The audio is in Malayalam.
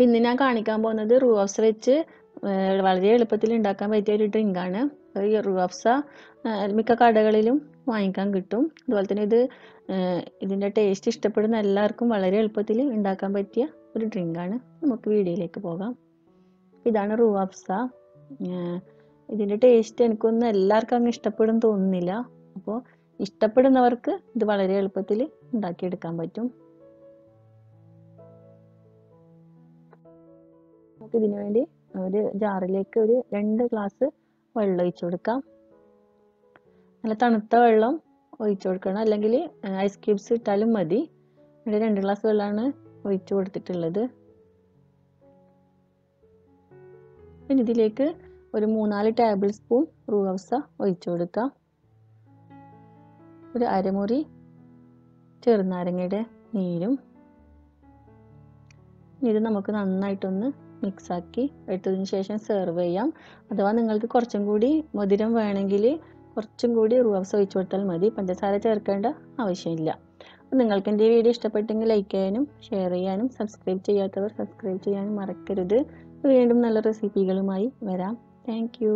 ഇന്ന് ഞാൻ കാണിക്കാൻ പോകുന്നത് റൂ അഫ്സ വെച്ച് വളരെ എളുപ്പത്തിൽ ഉണ്ടാക്കാൻ പറ്റിയ ഒരു ഡ്രിങ്കാണ്. ഈ റൂ അഫ്സ മിക്ക കടകളിലും വാങ്ങിക്കാൻ കിട്ടും. അതുപോലെ തന്നെ ഇതിൻ്റെ ടേസ്റ്റ് ഇഷ്ടപ്പെടുന്ന എല്ലാവർക്കും വളരെ എളുപ്പത്തിൽ ഉണ്ടാക്കാൻ പറ്റിയ ഒരു ഡ്രിങ്കാണ്. നമുക്ക് വീഡിയോയിലേക്ക് പോകാം. ഇതാണ് റൂ അഫ്സ. ഇതിൻ്റെ ടേസ്റ്റ് എനിക്കൊന്നും എല്ലാവർക്കും അങ്ങ് ഇഷ്ടപ്പെടും തോന്നുന്നില്ല. അപ്പോൾ ഇഷ്ടപ്പെടുന്നവർക്ക് ഇത് വളരെ എളുപ്പത്തിൽ ഉണ്ടാക്കിയെടുക്കാൻ പറ്റും. നമുക്ക് ഇതിനു വേണ്ടി ഒരു ജാറിലേക്ക് ഒരു 2 ഗ്ലാസ് വെള്ളം ഒഴിച്ചു കൊടുക്കാം. നല്ല തണുത്ത വെള്ളം ഒഴിച്ചു കൊടുക്കണം, അല്ലെങ്കിൽ ഐസ് ക്യൂബ്സ് ഇട്ടാലും മതി. ഇവിടെ 2 ഗ്ലാസ് വെള്ളമാണ് ഒഴിച്ചു കൊടുത്തിട്ടുള്ളത്. പിന്നെ ഇതിലേക്ക് ഒരു 3-4 ടേബിൾ സ്പൂൺ റൂ അഫ്സ ഒഴിച്ചു കൊടുക്കാം. ഒരു അരമുറി ചെറുനാരങ്ങയുടെ നീരും. ഇത് നമുക്ക് നന്നായിട്ടൊന്ന് മിക്സാക്കി എടുത്തതിന് ശേഷം സെർവ് ചെയ്യാം. അഥവാ നിങ്ങൾക്ക് കുറച്ചും കൂടി മധുരം വേണമെങ്കിൽ കുറച്ചും കൂടി റൂ അഫ്സ ഒഴിച്ചു കൊടുത്താൽ മതി. പഞ്ചസാര ചേർക്കേണ്ട ആവശ്യമില്ല. നിങ്ങൾക്ക് എൻ്റെ വീഡിയോ ഇഷ്ടപ്പെട്ടെങ്കിൽ ലൈക്ക് ചെയ്യാനും ഷെയർ ചെയ്യാനും സബ്സ്ക്രൈബ് ചെയ്യാത്തവർ സബ്സ്ക്രൈബ് ചെയ്യാനും മറക്കരുത്. വീണ്ടും നല്ല റെസിപ്പികളുമായി വരാം. Thank you.